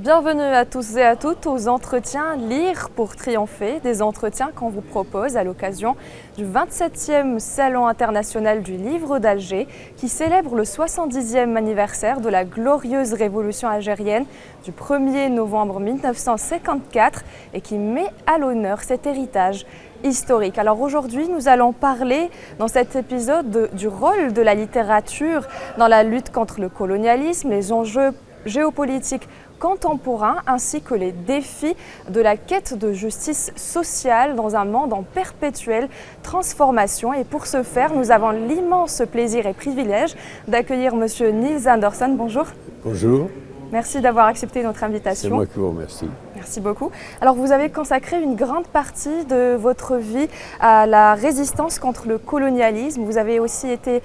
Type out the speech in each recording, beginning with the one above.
Bienvenue à tous et à toutes aux entretiens Lire pour triompher, des entretiens qu'on vous propose à l'occasion du 27e Salon international du livre d'Alger qui célèbre le 70e anniversaire de la glorieuse révolution algérienne du 1er novembre 1954 et qui met à l'honneur cet héritage historique. Alors aujourd'hui, nous allons parler dans cet épisode du rôle de la littérature dans la lutte contre le colonialisme, les enjeux géopolitiques contemporains ainsi que les défis de la quête de justice sociale dans un monde en perpétuelle transformation. Et pour ce faire, nous avons l'immense plaisir et privilège d'accueillir Monsieur Niels Andersen. Bonjour. Bonjour. Merci d'avoir accepté notre invitation. C'est moi qui vous remercie. Merci beaucoup. Alors vous avez consacré une grande partie de votre vie à la résistance contre le colonialisme. Vous avez aussi été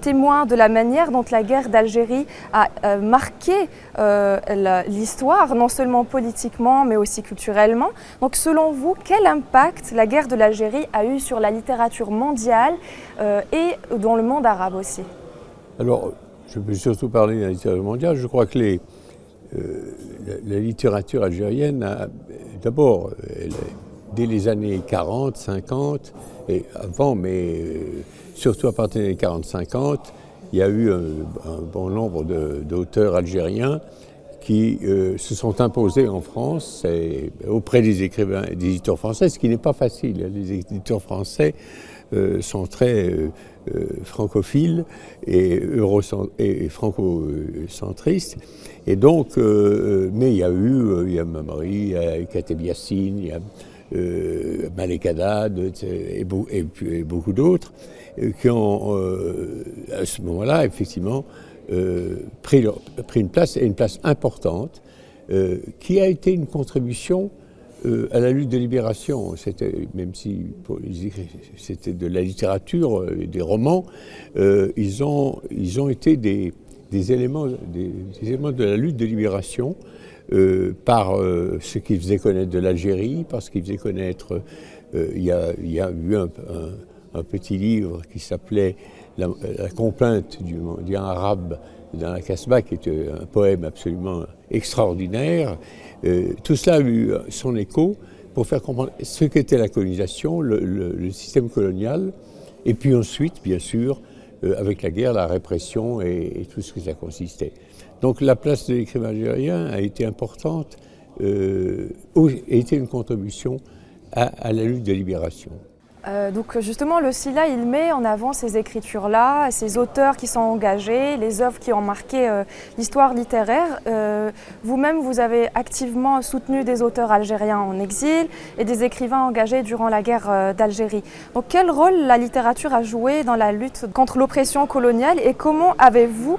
témoin de la manière dont la guerre d'Algérie a marqué l'histoire, non seulement politiquement mais aussi culturellement. Donc selon vous, quel impact la guerre de l'Algérie a eu sur la littérature mondiale et dans le monde arabe aussi? Alors, je peux surtout parler de la littérature mondiale. Je crois que la littérature algérienne, d'abord, dès les années 40, 50, et avant, mais surtout à partir des années 40-50, il y a eu un bon nombre d'auteurs algériens qui se sont imposés en France et auprès des écrivains et des éditeurs français, ce qui n'est pas facile. Les éditeurs français sont très francophiles et franco-centristes. Et donc, mais il y a Mamari, il y a Kateb Yassine, il y a Malek Haddad et beaucoup d'autres qui ont, à ce moment-là, effectivement, pris une place, et une place importante, qui a été une contribution à la lutte de libération. Même si c'était de la littérature, des romans, ils ont été des éléments de la lutte de libération par ce qu'ils faisaient connaître de l'Algérie, parce qu'ils faisaient connaître. Il y a eu un petit livre qui s'appelait La complainte du arabe dans la Casbah, qui était un poème absolument extraordinaire. Tout cela a eu son écho pour faire comprendre ce qu'était la colonisation, le système colonial, et puis ensuite, bien sûr, avec la guerre, la répression et tout ce que ça consistait. Donc la place de l'écrivain algérien a été importante, a été une contribution à la lutte de libération. Donc justement, le SILA, il met en avant ces écritures-là, ces auteurs qui sont engagés, les œuvres qui ont marqué l'histoire littéraire. Vous-même, vous avez activement soutenu des auteurs algériens en exil et des écrivains engagés durant la guerre d'Algérie. Donc quel rôle la littérature a joué dans la lutte contre l'oppression coloniale et comment avez-vous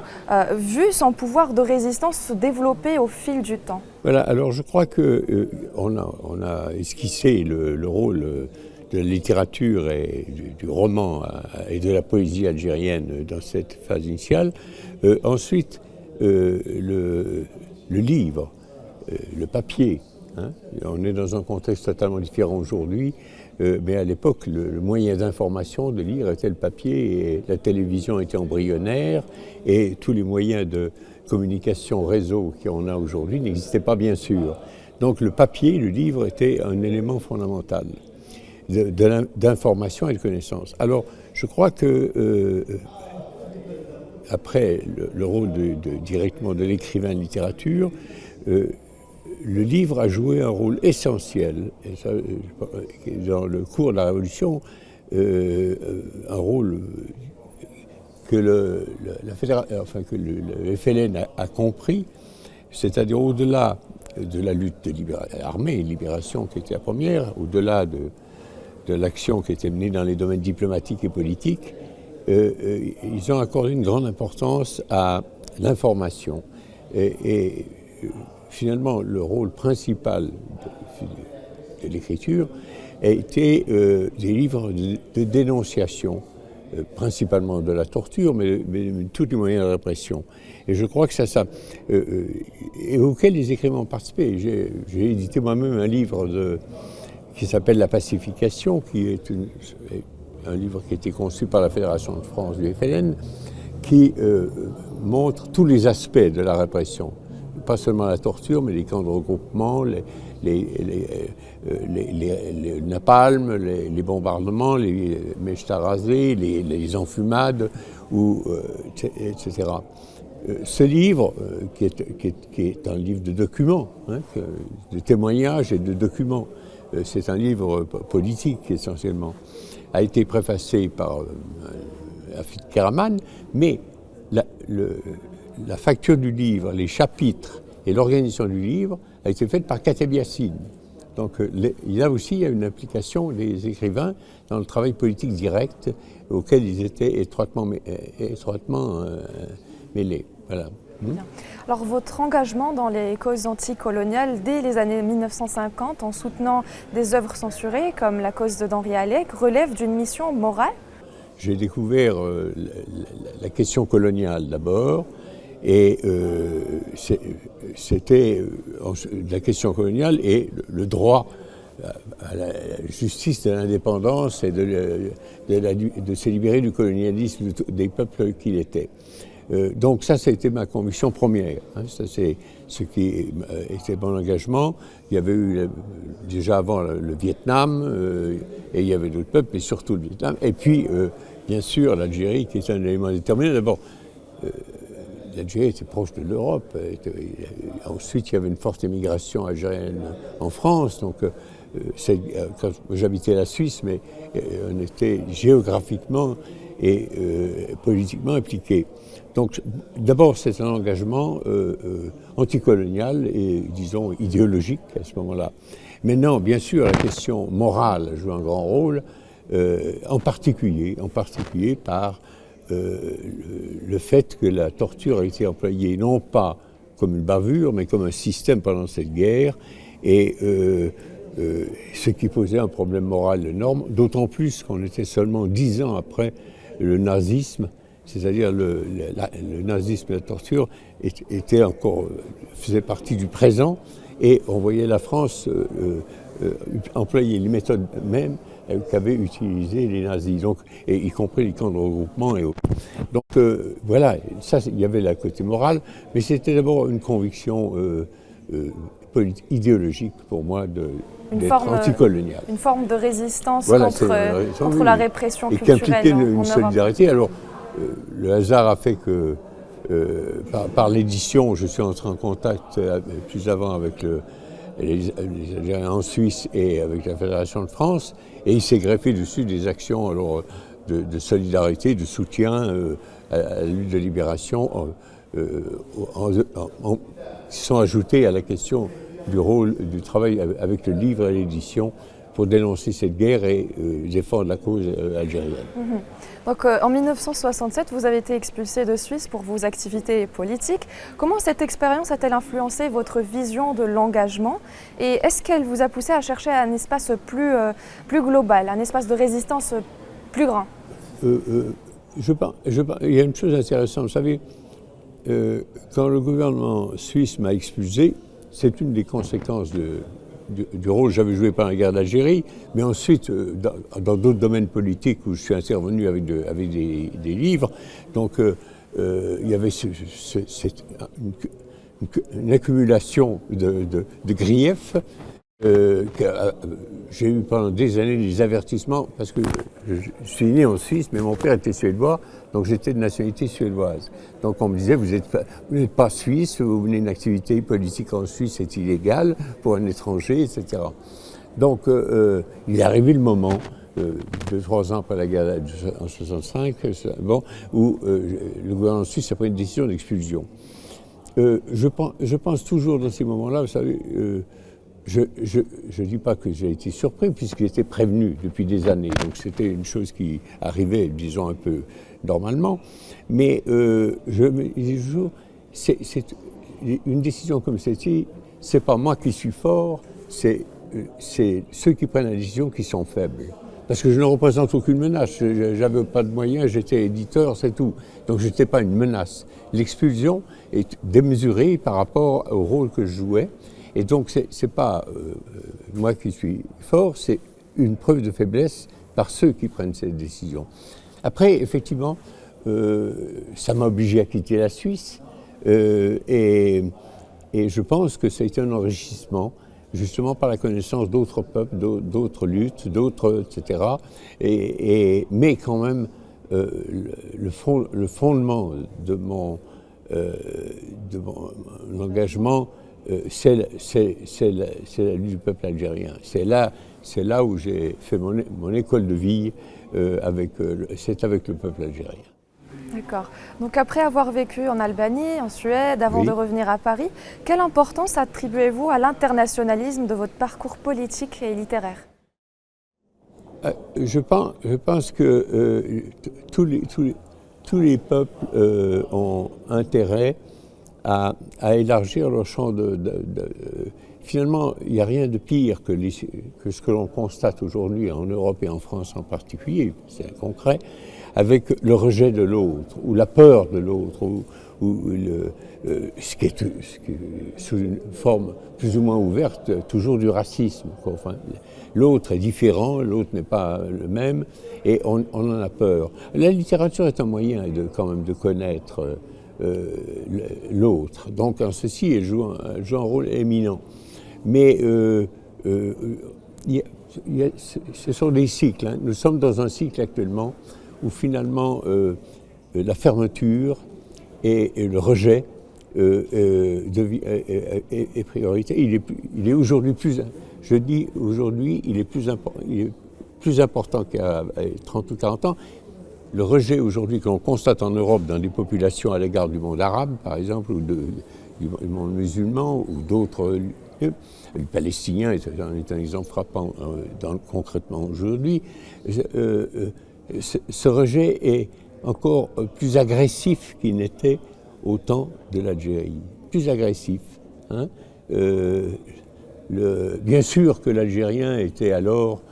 vu son pouvoir de résistance se développer au fil du temps? Voilà, alors je crois qu'on a esquissé le rôle de la littérature et du roman et de la poésie algérienne dans cette phase initiale. Ensuite, le livre, le papier. On est dans un contexte totalement différent aujourd'hui, mais à l'époque, le moyen d'information, de lire, était le papier, et la télévision était embryonnaire, et tous les moyens de communication réseau qu'on a aujourd'hui n'existaient pas, bien sûr. Donc le papier, le livre, était un élément fondamental d'information et de connaissance. Alors, je crois que, après le rôle directement de l'écrivain de littérature, le livre a joué un rôle essentiel, et ça, dans le cours de la Révolution, un rôle que le FLN a compris, c'est-à-dire au-delà de la lutte de armée et libération qui était la première, au-delà de l'action qui était menée dans les domaines diplomatiques et politiques, ils ont accordé une grande importance à l'information. Et finalement, le rôle principal de l'écriture a été des livres de dénonciation, principalement de la torture, mais tous les moyens de répression. Et je crois que et auquel les écrivains ont participé. J'ai édité moi-même un livre qui s'appelle La Pacification, qui est un livre qui a été conçu par la Fédération de France du FLN, qui montre tous les aspects de la répression, pas seulement la torture, mais les camps de regroupement, les napalms, les bombardements, les mèches à raser, les enfumades, etc. Ce livre, qui est un livre de documents, hein, de témoignages et de documents, c'est un livre politique essentiellement, a été préfacé par Afid Karaman, mais la facture du livre, les chapitres et l'organisation du livre a été faite par Kateb Yassine. Donc là aussi, il y a une implication des écrivains dans le travail politique direct auquel ils étaient étroitement mêlés. Voilà. Alors votre engagement dans les causes anticoloniales dès les années 1950 en soutenant des œuvres censurées comme la cause de d'Henri Alec relève d'une mission morale? J'ai découvert la question coloniale d'abord, et c'était la question coloniale et le droit à la justice de l'indépendance et de se libérer du colonialisme des peuples qu'il était. Donc ça a été ma conviction première, hein. Ça c'est ce qui était mon engagement. Il y avait eu déjà avant le Vietnam, et il y avait d'autres peuples, mais surtout le Vietnam. Et puis, bien sûr, l'Algérie qui est un élément déterminant. D'abord, l'Algérie était proche de l'Europe. Ensuite, il y avait une forte émigration algérienne en France. Donc, quand j'habitais la Suisse, mais on était géographiquement et politiquement impliqués. Donc, d'abord, c'est un engagement anticolonial et, disons, idéologique à ce moment-là. Maintenant, bien sûr, la question morale joue un grand rôle, en particulier par le fait que la torture a été employée non pas comme une bavure, mais comme un système pendant cette guerre, et ce qui posait un problème moral énorme, d'autant plus qu'on était seulement 10 ans après le nazisme, c'est-à-dire le nazisme et la torture faisait partie du présent, et on voyait la France employer les méthodes mêmes qu'avaient utilisées les nazis, donc, et y compris les camps de regroupement et autres. Donc voilà, ça, il y avait le côté moral, mais c'était d'abord une conviction idéologique pour moi d'être anticolonial. Une forme de résistance contre la répression culturelle. Et qui impliquait une solidarité. Alors, le hasard a fait que, par l'édition, je suis entré en contact plus avant avec les Algériens en Suisse et avec la Fédération de France, et il s'est greffé dessus des actions alors, de solidarité, de soutien à la lutte de libération, qui sont ajoutées à la question du rôle du travail avec le livre et l'édition pour dénoncer cette guerre et défendre la cause algérienne. Donc en 1967, vous avez été expulsé de Suisse pour vos activités politiques. Comment cette expérience a-t-elle influencé votre vision de l'engagement? Et est-ce qu'elle vous a poussé à chercher un espace plus global, un espace de résistance plus grand? Il y a une chose intéressante, vous savez, quand le gouvernement suisse m'a expulsé, c'est une des conséquences du rôle que j'avais joué pendant la guerre d'Algérie, mais ensuite, dans d'autres domaines politiques où je suis intervenu avec des livres, donc il y avait une accumulation de griefs. J'ai eu pendant des années des avertissements, parce que je suis né en Suisse, mais mon père était suédois, donc j'étais de nationalité suédoise. Donc on me disait, vous n'êtes pas suisse, vous venez d'une activité politique en Suisse, c'est illégal pour un étranger, etc. Donc il est arrivé le moment, 2-3 ans après la guerre en 1965, où le gouvernement suisse a pris une décision d'expulsion. Je pense toujours dans ces moments-là, vous savez, je ne dis pas que j'ai été surpris, puisque j'étais prévenu depuis des années. Donc c'était une chose qui arrivait, disons, un peu normalement. Mais je me dis toujours, c'est une décision comme celle-ci, c'est pas moi qui suis fort, c'est ceux qui prennent la décision qui sont faibles. Parce que je ne représente aucune menace. Je n'avais pas de moyens, j'étais éditeur, c'est tout. Donc je n'étais pas une menace. L'expulsion est démesurée par rapport au rôle que je jouais. Et donc, ce n'est pas moi qui suis fort, c'est une preuve de faiblesse par ceux qui prennent cette décision. Après, effectivement, ça m'a obligé à quitter la Suisse. Et Et je pense que c'est un enrichissement, justement par la connaissance d'autres peuples, d'autres luttes, d'autres, etc. Mais quand même, le fondement de mon engagement, c'est la lutte du peuple algérien. C'est là où j'ai fait mon école de vie, c'est avec le peuple algérien. D'accord. Donc après avoir vécu en Albanie, en Suède, avant Oui. de revenir à Paris, quelle importance attribuez-vous à l'internationalisme de votre parcours politique et littéraire? Je pense que tous les peuples ont intérêt à élargir leur champ finalement, il n'y a rien de pire que ce que l'on constate aujourd'hui en Europe et en France en particulier, c'est concret, avec le rejet de l'autre, ou la peur de l'autre, ce qui est sous une forme plus ou moins ouverte, toujours du racisme. Enfin, l'autre est différent, l'autre n'est pas le même, et on en a peur. La littérature est un moyen quand même de connaître l'autre. Donc en ceci, elle joue un rôle éminent. Mais ce sont des cycles. Hein. Nous sommes dans un cycle actuellement où finalement la fermeture et le rejet est priorité. Il est aujourd'hui je dis aujourd'hui, il est plus important qu'il y a 30 ou 40 ans. Le rejet aujourd'hui que l'on constate en Europe dans des populations à l'égard du monde arabe, par exemple, ou du monde musulman, ou d'autres lieux, le Palestinien est un exemple frappant concrètement aujourd'hui. Ce rejet est encore plus agressif qu'il n'était au temps de l'Algérie. Plus agressif. Hein. Bien sûr que l'Algérien était alors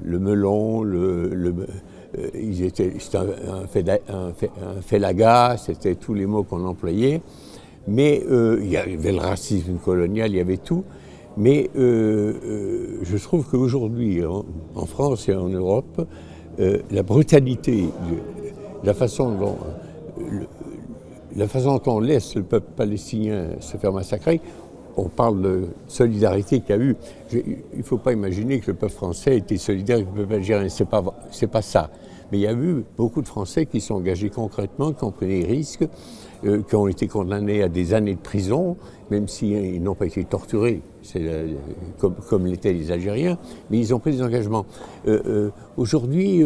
le melon, c'était un félaga, c'était tous les mots qu'on employait, mais il y avait le racisme colonial, il y avait tout. Mais je trouve qu'aujourd'hui, en France et en Europe, la brutalité, la façon dont on laisse le peuple palestinien se faire massacrer, on parle de solidarité qu'il y a eu. Il ne faut pas imaginer que le peuple français était solidaire avec le peuple algérien, c'est pas ça. Mais il y a eu beaucoup de Français qui sont engagés concrètement, qui ont pris des risques, qui ont été condamnés à des années de prison, même s'ils n'ont pas été torturés, comme l'étaient les Algériens, mais ils ont pris des engagements. Aujourd'hui,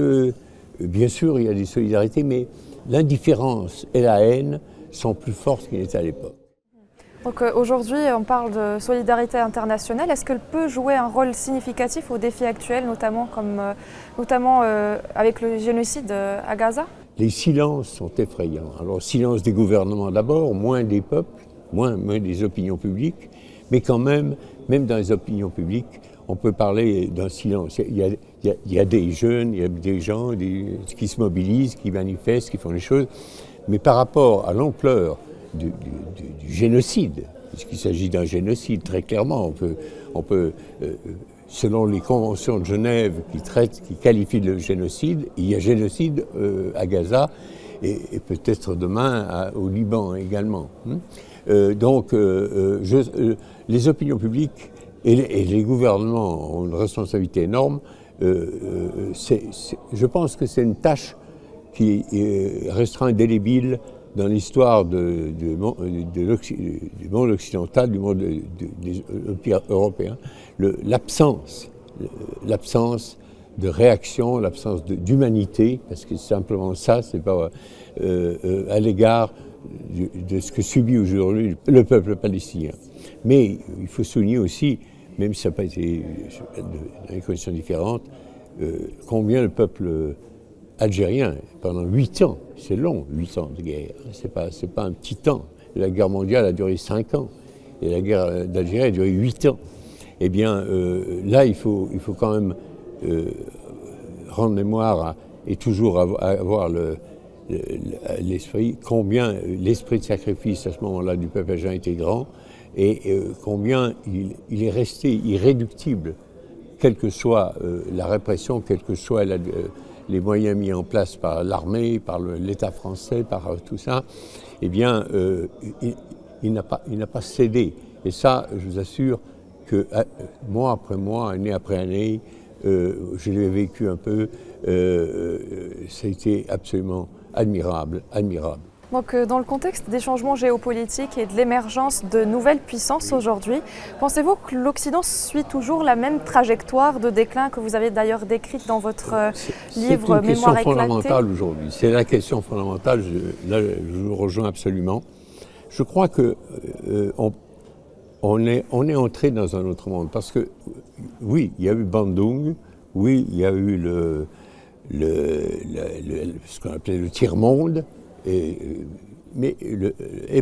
bien sûr, il y a des solidarités, mais l'indifférence et la haine sont plus fortes qu'ils n'étaient à l'époque. Donc aujourd'hui, on parle de solidarité internationale. Est-ce qu'elle peut jouer un rôle significatif aux défis actuels, notamment avec le génocide à Gaza? Les silences sont effrayants. Alors, silence des gouvernements d'abord, moins des peuples, moins des opinions publiques, mais quand même dans les opinions publiques, on peut parler d'un silence. Il y a des jeunes, il y a des gens qui se mobilisent, qui manifestent, qui font les choses, mais par rapport à l'ampleur du génocide, puisqu'il s'agit d'un génocide très clairement, on peut selon les conventions de Genève qui qualifient le génocide, il y a génocide à Gaza et peut-être demain au Liban également. Donc les opinions publiques et les gouvernements ont une responsabilité énorme. Je pense que c'est une tâche qui restera indélébile dans l'histoire du monde occidental, du monde des européens, l'absence de réaction, l'absence d'humanité, parce que c'est simplement ça, c'est pas à l'égard de ce que subit aujourd'hui le peuple palestinien. Mais il faut souligner aussi, même si ça n'a pas été dans des conditions différentes, combien le peuple algérien, pendant 8 ans, c'est long, 8 ans de guerre, c'est pas un petit temps. La guerre mondiale a duré 5 ans, et la guerre d'Algérie a duré 8 ans. Eh bien, là, il faut quand même rendre mémoire et toujours avoir l'esprit, combien l'esprit de sacrifice à ce moment-là du peuple algérien était grand, et combien il est resté irréductible, quelle que soit la répression, quels que soient les moyens mis en place par l'armée, par l'État français, par tout ça, eh bien, il n'a pas cédé. Et ça, je vous assure que mois après mois, année après année, je l'ai vécu un peu, ça a été absolument admirable, admirable. Donc, dans le contexte des changements géopolitiques et de l'émergence de nouvelles puissances aujourd'hui, pensez-vous que l'Occident suit toujours la même trajectoire de déclin que vous avez d'ailleurs décrite dans votre livre Mémoire éclatée ? C'est une question fondamentale aujourd'hui. C'est la question fondamentale. Là, je vous rejoins absolument. Je crois que on est entré dans un autre monde parce que oui, il y a eu Bandung, oui, il y a eu ce qu'on appelait le tiers-monde. Mais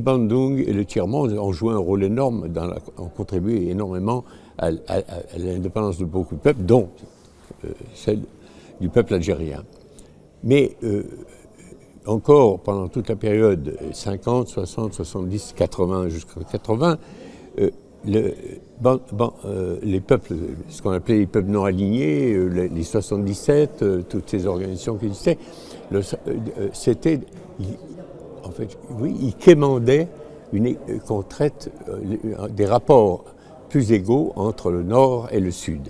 Bandung et le tiers-monde ont joué un rôle énorme, ont contribué énormément à l'indépendance de beaucoup de peuples, dont celle du peuple algérien. Mais encore pendant toute la période 50, 60, 70, 80 jusqu'à 80, les peuples, ce qu'on appelait les peuples non alignés, les 77, toutes ces organisations qui existaient, c'était... En fait, oui, ils quémandaient qu'on traite des rapports plus égaux entre le Nord et le Sud.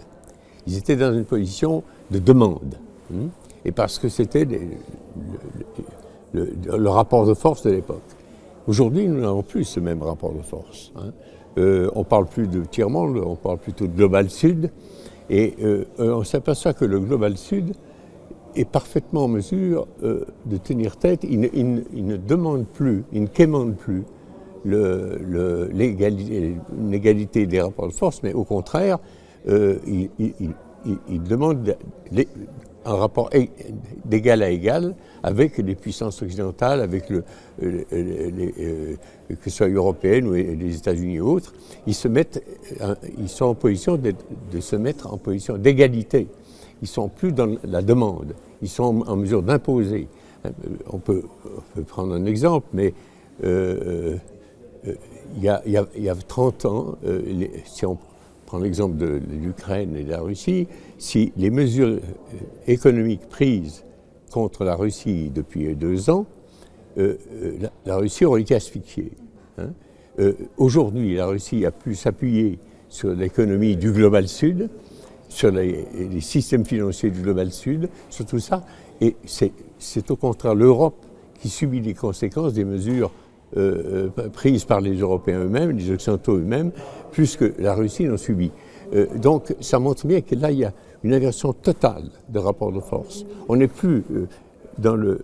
Ils étaient dans une position de demande. Et parce que c'était le rapport de force de l'époque. Aujourd'hui, nous n'avons plus ce même rapport de force. On ne parle plus de tiers-monde, on parle plutôt de Global Sud. Et on s'aperçoit que le Global Sud est parfaitement en mesure de tenir tête. Il ne demande plus, il ne quémande plus une égalité des rapports de force, mais au contraire, il demande un rapport d'égal à égal avec les puissances occidentales, avec que ce soit européennes ou les États-Unis ou autres. Ils sont en position de se mettre en position d'égalité. Ils ne sont plus dans la demande, ils sont en mesure d'imposer. On peut prendre un exemple, mais il y a 30 ans, si on prend l'exemple de l'Ukraine et de la Russie, si les mesures économiques prises contre la Russie depuis 2 ans, la Russie aurait été asphyxiée. Aujourd'hui, la Russie a pu s'appuyer sur l'économie du Global Sud, sur les systèmes financiers du Global Sud, sur tout ça. Et c'est au contraire l'Europe qui subit les conséquences des mesures prises par les Européens eux-mêmes, les Occidentaux eux-mêmes, plus que la Russie n'en subit. Donc ça montre bien que là, il y a une inversion totale de rapport de force. On n'est plus dans le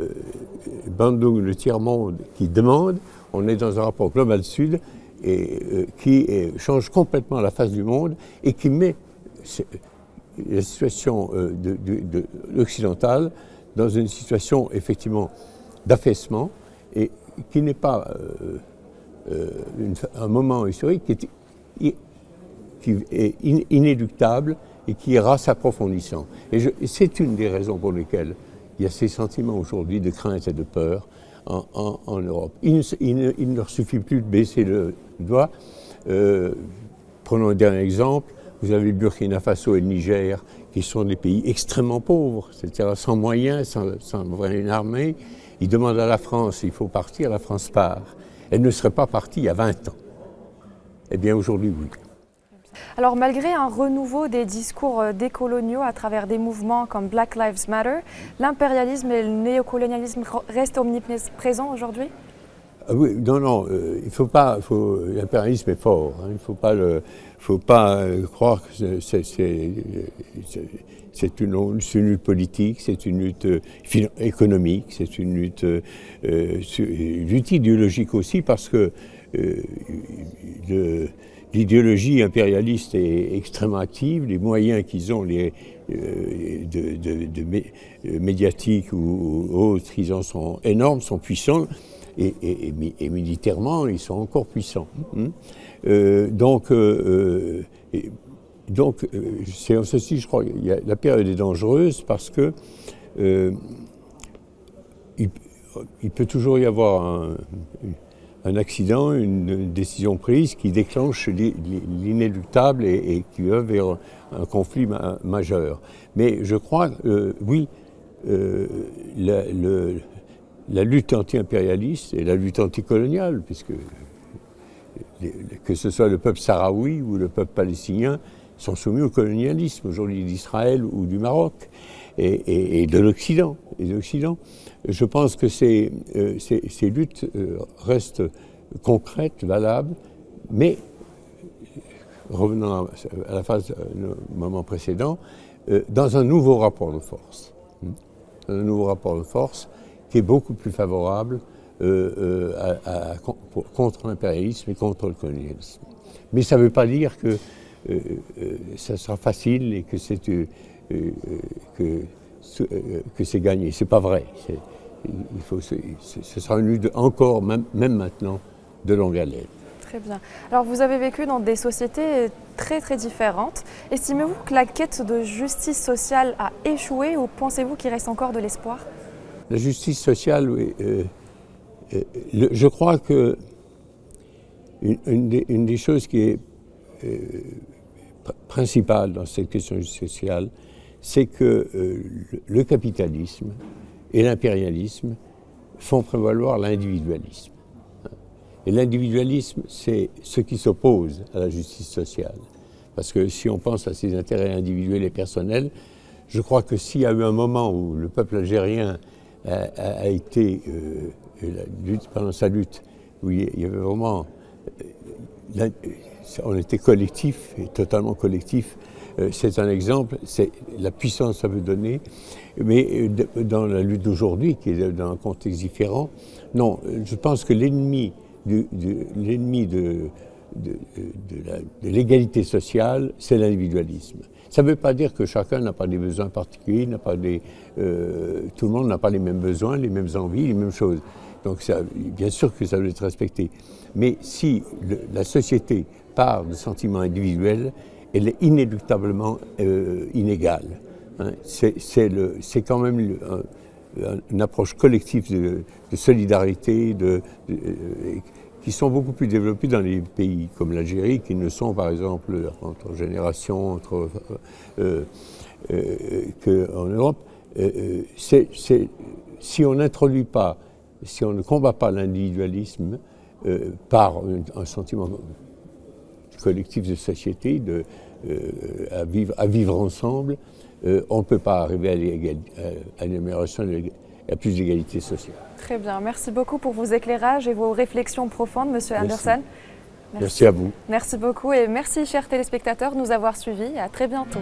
Bandung, le tiers-monde qui demande, on est dans un rapport Global Sud qui change complètement la face du monde et qui met la situation occidentale dans une situation effectivement d'affaissement et qui n'est pas un moment historique qui est inéluctable et qui ira s'approfondissant. Et c'est une des raisons pour lesquelles il y a ces sentiments aujourd'hui de crainte et de peur en Europe. Il ne leur suffit plus de baisser le doigt. Prenons un dernier exemple. Vous avez le Burkina Faso et le Niger, qui sont des pays extrêmement pauvres, c'est-à-dire sans moyens, sans une armée. Ils demandent à la France, il faut partir, la France part. Elle ne serait pas partie il y a 20 ans. Eh bien aujourd'hui, oui. Alors malgré un renouveau des discours décoloniaux à travers des mouvements comme Black Lives Matter, l'impérialisme et le néocolonialisme restent omniprésents aujourd'hui ? Oui, non, il faut pas. L'impérialisme est fort. Il ne faut pas croire que c'est une lutte politique, c'est une lutte économique, c'est une lutte idéologique aussi, parce que l'idéologie impérialiste est extrêmement active. Les moyens qu'ils ont, médiatiques ou autres, ils en sont énormes, sont puissants. Et militairement, ils sont encore puissants. Donc, c'est en ceci, je crois, la période est dangereuse parce que il peut toujours y avoir un accident, une décision prise qui déclenche l'inéluctable et qui va vers un conflit majeur. Mais je crois, oui, la lutte anti-impérialiste et la lutte anticoloniale, puisque que ce soit le peuple sahraoui ou le peuple palestinien, sont soumis au colonialisme aujourd'hui d'Israël ou du Maroc et de l'Occident. Je pense que ces luttes restent concrètes, valables, mais revenons à la phase, le moment précédent, dans un nouveau rapport de force. Un nouveau rapport de force qui est beaucoup plus favorable contre l'impérialisme et contre le colonialisme. Mais ça ne veut pas dire que ça sera facile et que c'est gagné. C'est pas vrai. Ce sera une lutte encore, même maintenant, de longue haleine. Très bien. Alors vous avez vécu dans des sociétés très très différentes. Estimez-vous que la quête de justice sociale a échoué ou pensez-vous qu'il reste encore de l'espoir? La justice sociale, oui. Je crois que une des choses qui est principale dans cette question sociale, c'est que le capitalisme et l'impérialisme font prévaloir l'individualisme. Et l'individualisme, c'est ce qui s'oppose à la justice sociale. Parce que si on pense à ses intérêts individuels et personnels, je crois que s'il y a eu un moment où le peuple algérien a été, pendant sa lutte, où il y avait vraiment... on était collectif, et totalement collectif. C'est un exemple, c'est la puissance que ça veut donner. Mais dans la lutte d'aujourd'hui, qui est dans un contexte différent, non, je pense que l'ennemi de l'égalité sociale, c'est l'individualisme. Ça ne veut pas dire que chacun n'a pas des besoins particuliers, tout le monde n'a pas les mêmes besoins, les mêmes envies, les mêmes choses. Donc bien sûr que ça doit être respecté. Mais si la société part de sentiments individuels, elle est inéluctablement inégale. Hein. C'est quand même une approche collective de solidarité, qui sont beaucoup plus développées dans les pays comme l'Algérie, qui ne sont par exemple entre générations qu'en Europe. Si on n'introduit pas, si on ne combat pas l'individualisme par un sentiment collectif de société, à vivre ensemble, on ne peut pas arriver à une amélioration, à plus d'égalité sociale. Très bien, merci beaucoup pour vos éclairages et vos réflexions profondes, Monsieur Anderson. Merci à vous. Merci beaucoup et merci, chers téléspectateurs, de nous avoir suivis. À très bientôt.